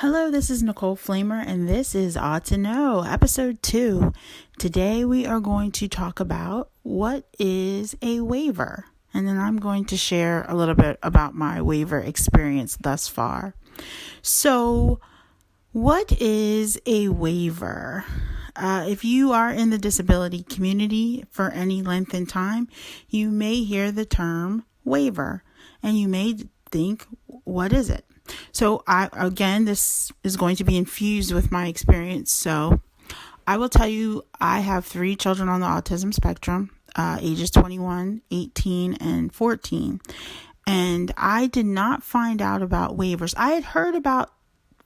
Hello, this is Nicole Flamer, and this is Aut2Know, episode 2. Today we are going to talk about what is a waiver, and then I'm going to share a little bit about my waiver experience thus far. So, what is a waiver? If you are in the disability community for any length in time, you may hear the term waiver, and you may think, what is it? So this is going to be infused with my experience. So I will tell you, I have 3 children on the autism spectrum, ages 21, 18, and 14. And I did not find out about waivers. I had heard about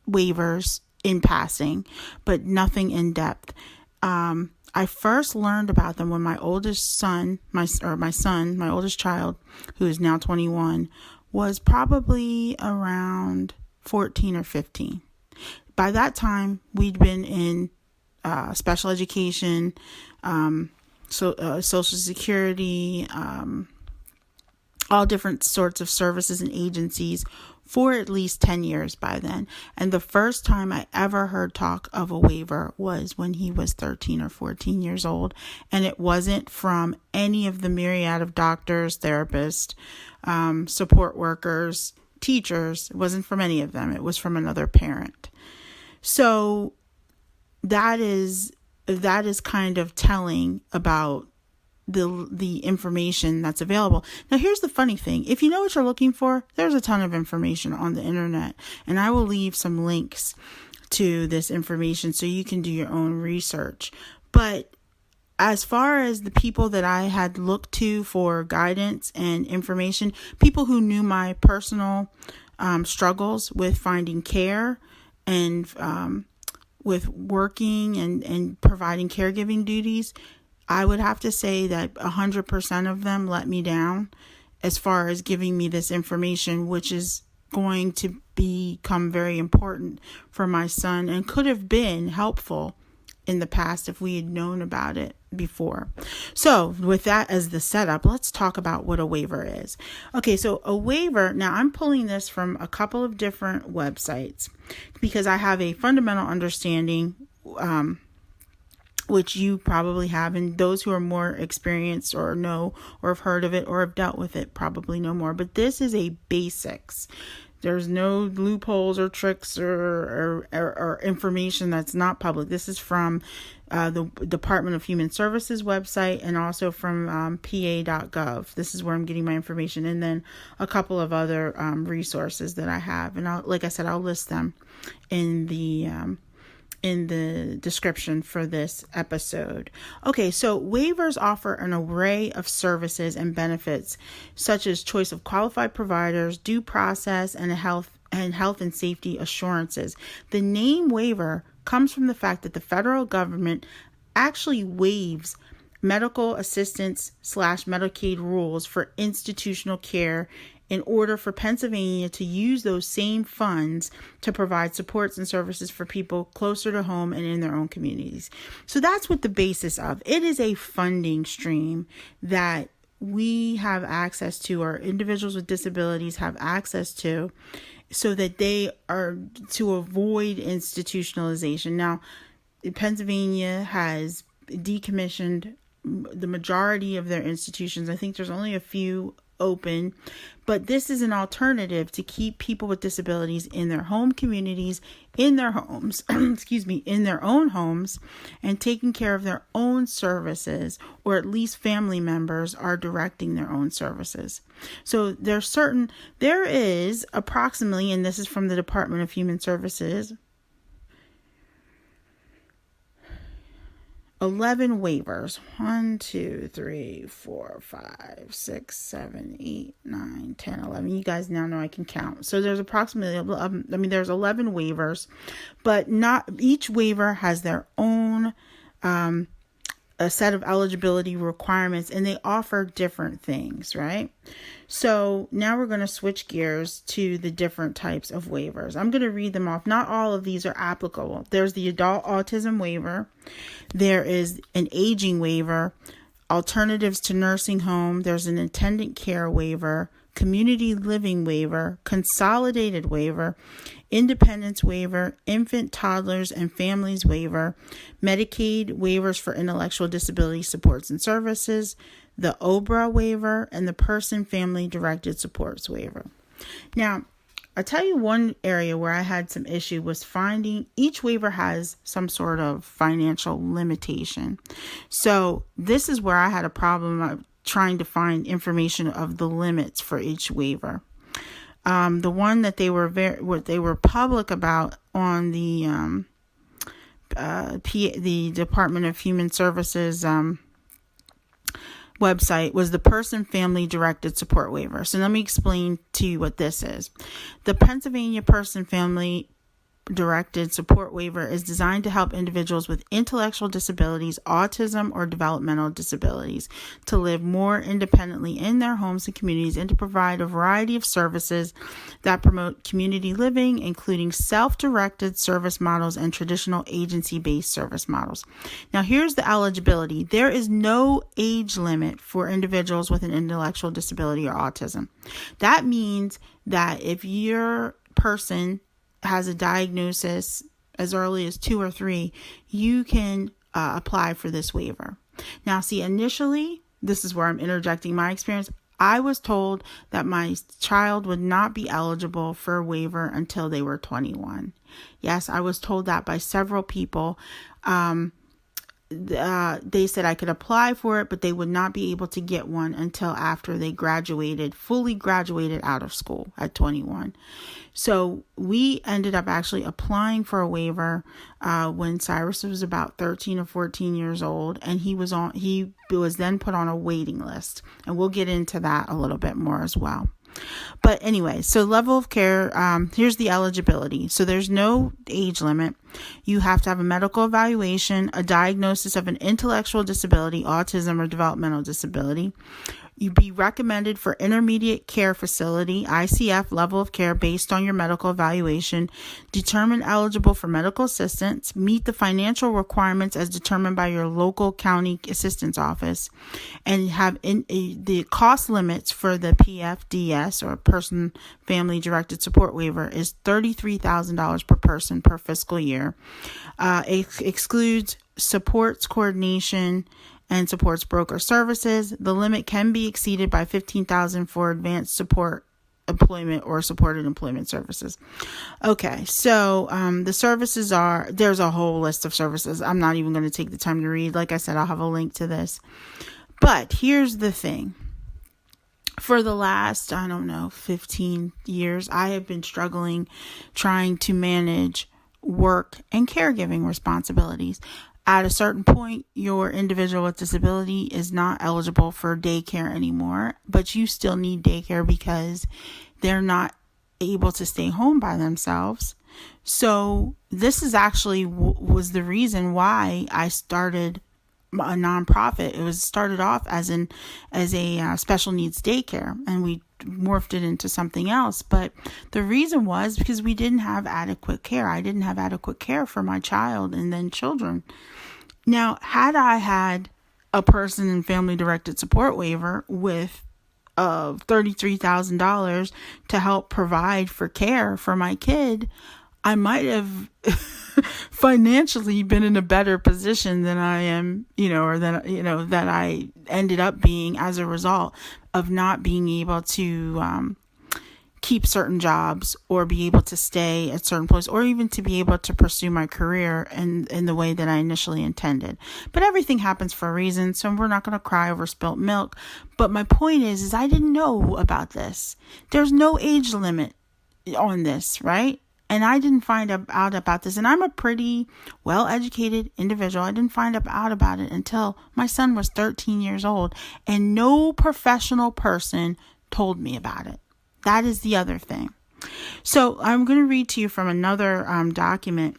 waivers in passing, but nothing in depth. I first learned about them when my oldest son, my oldest child, who is now 21, was probably around 14 or 15. By that time, we'd been in special education, Social Security, all different sorts of services and agencies for at least 10 years by then. And the first time I ever heard talk of a waiver was when he was 13 or 14 years old. And it wasn't from any of the myriad of doctors, therapists, support workers, teachers. It wasn't from any of them. It was from another parent. So that is kind of telling about the information that's available. Now, here's the funny thing. If you know what you're looking for, there's a ton of information on the internet, and I will leave some links to this information so you can do your own research. But as far as the people that I had looked to for guidance and information, people who knew my personal struggles with finding care and with working and providing caregiving duties, I would have to say that 100% of them let me down as far as giving me this information, which is going to become very important for my son and could have been helpful in the past if we had known about it before. So with that as the setup, let's talk about what a waiver is. Okay, so a waiver, now I'm pulling this from a couple of different websites because I have a fundamental understanding, which you probably have, and those who are more experienced or know or have heard of it or have dealt with it probably know more. But this is a basics. There's no loopholes or tricks or information that's not public. This is from the Department of Human Services website and also from pa.gov. This is where I'm getting my information, and then a couple of other resources that I have. And like I said, I'll list them in the description for this episode. Okay, so waivers offer an array of services and benefits such as choice of qualified providers, due process, and health and safety assurances. The name waiver comes from the fact that the federal government actually waives medical assistance / Medicaid rules for institutional care in order for Pennsylvania to use those same funds to provide supports and services for people closer to home and in their own communities. So that's what the basis of. It is a funding stream that we have access to, or individuals with disabilities have access to, so that they are to avoid institutionalization. Now, Pennsylvania has decommissioned the majority of their institutions. I think there's only a few open, but this is an alternative to keep people with disabilities in their home communities, in their homes, in their own homes, and taking care of their own services, or at least family members are directing their own services. So there is approximately, and this is from the Department of Human Services, 11 waivers. 1, 2, 3, 4, 5, 6, 7, 8, 9, 10, 11. You guys now know I can count. So there's approximately, there's 11 waivers, but not each waiver has their own a set of eligibility requirements, and they offer different things, right? So now we're going to switch gears to the different types of waivers. I'm going to read them off. Not all of these are applicable. There's the adult autism waiver. There is an aging waiver, alternatives to nursing home. There's an attendant care waiver, community living waiver, consolidated waiver, independence waiver, infant, toddlers, and families waiver, Medicaid waivers for intellectual disability supports and services, the OBRA waiver, and the person family directed supports waiver. Now, I'll tell you one area where I had some issue was finding each waiver has some sort of financial limitation. So this is where I had a problem of trying to find information of the limits for each waiver. The one that they were public about on the the Department of Human Services website was the person family directed support waiver. So let me explain to you what this is. The Pennsylvania person family directed support waiver is designed to help individuals with intellectual disabilities, autism, or developmental disabilities to live more independently in their homes and communities, and to provide a variety of services that promote community living, including self-directed service models and traditional agency-based service models. Now, here's the eligibility. There is no age limit for individuals with an intellectual disability or autism. That means that if your person has a diagnosis as early as 2 or 3, you can apply for this waiver. Now, see, initially, this is where I'm interjecting my experience. I was told that my child would not be eligible for a waiver until they were 21. Yes, I was told that by several people. They said I could apply for it, but they would not be able to get one until after they fully graduated out of school at 21. So we ended up actually applying for a waiver when Cyrus was about 13 or 14 years old, and he was then put on a waiting list, and we'll get into that a little bit more as well. But anyway, so level of care, here's the eligibility. So there's no age limit. You have to have a medical evaluation, a diagnosis of an intellectual disability, autism, or developmental disability. You'd be recommended for intermediate care facility, ICF level of care based on your medical evaluation, determined eligible for medical assistance, meet the financial requirements as determined by your local county assistance office, and have the cost limits for the PFDS or person family directed support waiver is $33,000 per person per fiscal year. It excludes supports coordination and supports broker services. The limit can be exceeded by $15,000 for advanced support employment or supported employment services. Okay, so the services there's a whole list of services. I'm not even going to take the time to read. Like I said, I'll have a link to this. But here's the thing. For the last, 15 years, I have been struggling trying to manage work and caregiving responsibilities. At a certain point, your individual with disability is not eligible for daycare anymore, but you still need daycare because they're not able to stay home by themselves. So this is actually was the reason why I started a nonprofit. It was started off as a special needs daycare, and we morphed it into something else. But the reason was because we didn't have adequate care. I didn't have adequate care for my child and then children. Now, had I had a person in family directed support waiver with $33,000 to help provide for care for my kid, I might have financially been in a better position than I am, that I ended up being as a result of not being able to keep certain jobs or be able to stay at certain places or even to be able to pursue my career in the way that I initially intended. But everything happens for a reason, so we're not going to cry over spilt milk. But my point is I didn't know about this. There's no age limit on this, right? And I didn't find out about this. And I'm a pretty well-educated individual. I didn't find out about it until my son was 13 years old. And no professional person told me about it. That is the other thing. So I'm going to read to you from another document.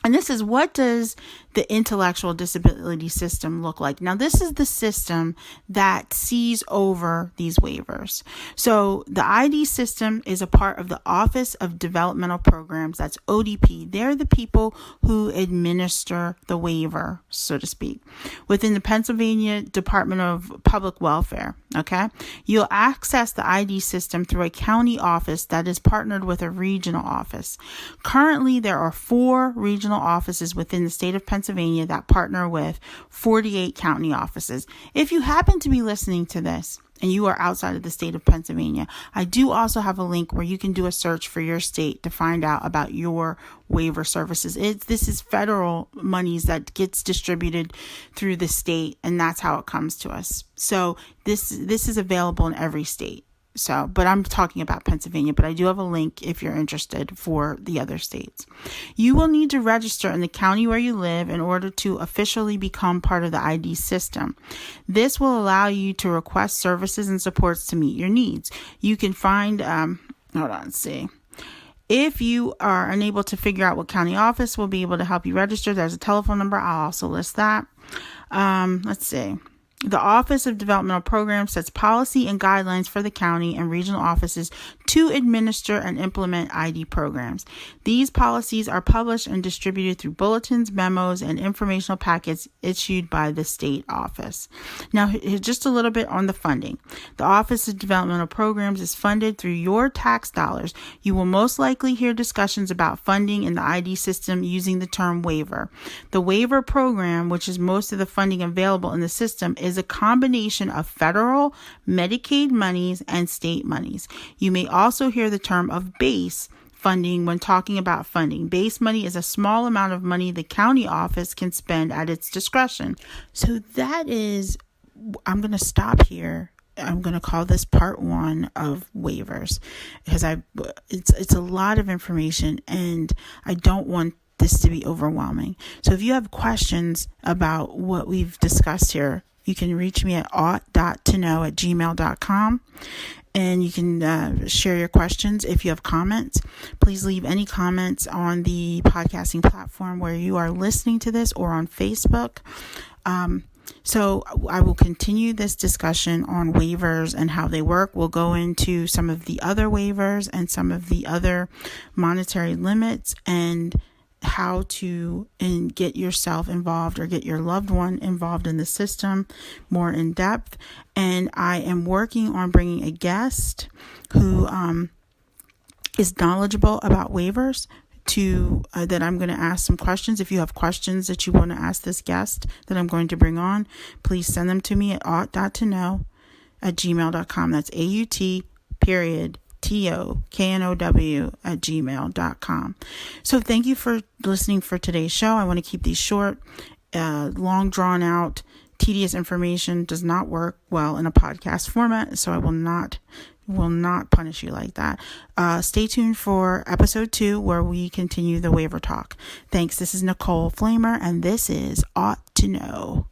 And this is, what does the intellectual disability system look like? Now, this is the system that sees over these waivers. So the ID system is a part of the Office of Developmental Programs. That's ODP. They're the people who administer the waiver, so to speak, within the Pennsylvania Department of Public Welfare. Okay. You'll access the ID system through a county office that is partnered with a regional office. Currently, there are 4 regional offices within the state of Pennsylvania that partner with 48 county offices. If you happen to be listening to this and you are outside of the state of Pennsylvania, I do also have a link where you can do a search for your state to find out about your waiver services. This is federal monies that gets distributed through the state, and that's how it comes to us. So this is available in every state. So, but I'm talking about Pennsylvania, but I do have a link if you're interested for the other states. You will need to register in the county where you live in order to officially become part of the ID system. This will allow you to request services and supports to meet your needs. You can find, If you are unable to figure out what county office will be able to help you register, there's a telephone number. I'll also list that. The Office of Developmental Programs sets policy and guidelines for the county and regional offices to administer and implement ID programs. These policies are published and distributed through bulletins, memos, and informational packets issued by the state office. Now, just a little bit on the funding. The Office of Developmental Programs is funded through your tax dollars. You will most likely hear discussions about funding in the ID system using the term waiver. The waiver program, which is most of the funding available in the system, is a combination of federal, Medicaid monies, and state monies. You may also hear the term of base funding when talking about funding. Base money is a small amount of money the county office can spend at its discretion. So I'm going to stop here. I'm going to call this part 1 of waivers because it's a lot of information and I don't want this to be overwhelming. So if you have questions about what we've discussed here, you can reach me at Aut2Know@gmail.com. And you can share your questions. If you have comments, please leave any comments on the podcasting platform where you are listening to this or on Facebook. So I will continue this discussion on waivers and how they work. We'll go into some of the other waivers and some of the other monetary limits and how to get yourself involved or get your loved one involved in the system more in depth. And I am working on bringing a guest who is knowledgeable about waivers that I'm going to ask some questions. If you have questions that you want to ask this guest that I'm going to bring on, please send them to me at Aut2Know@gmail.com. That's AUT_TOKNOW@gmail.com. So thank you for listening for today's show. I want to keep these short. Long drawn out, tedious information does not work well in a podcast format, so I will not punish you like that. Stay tuned for episode 2 where we continue the waiver talk. Thanks. This is Nicole Flamer and this is Aut2Know.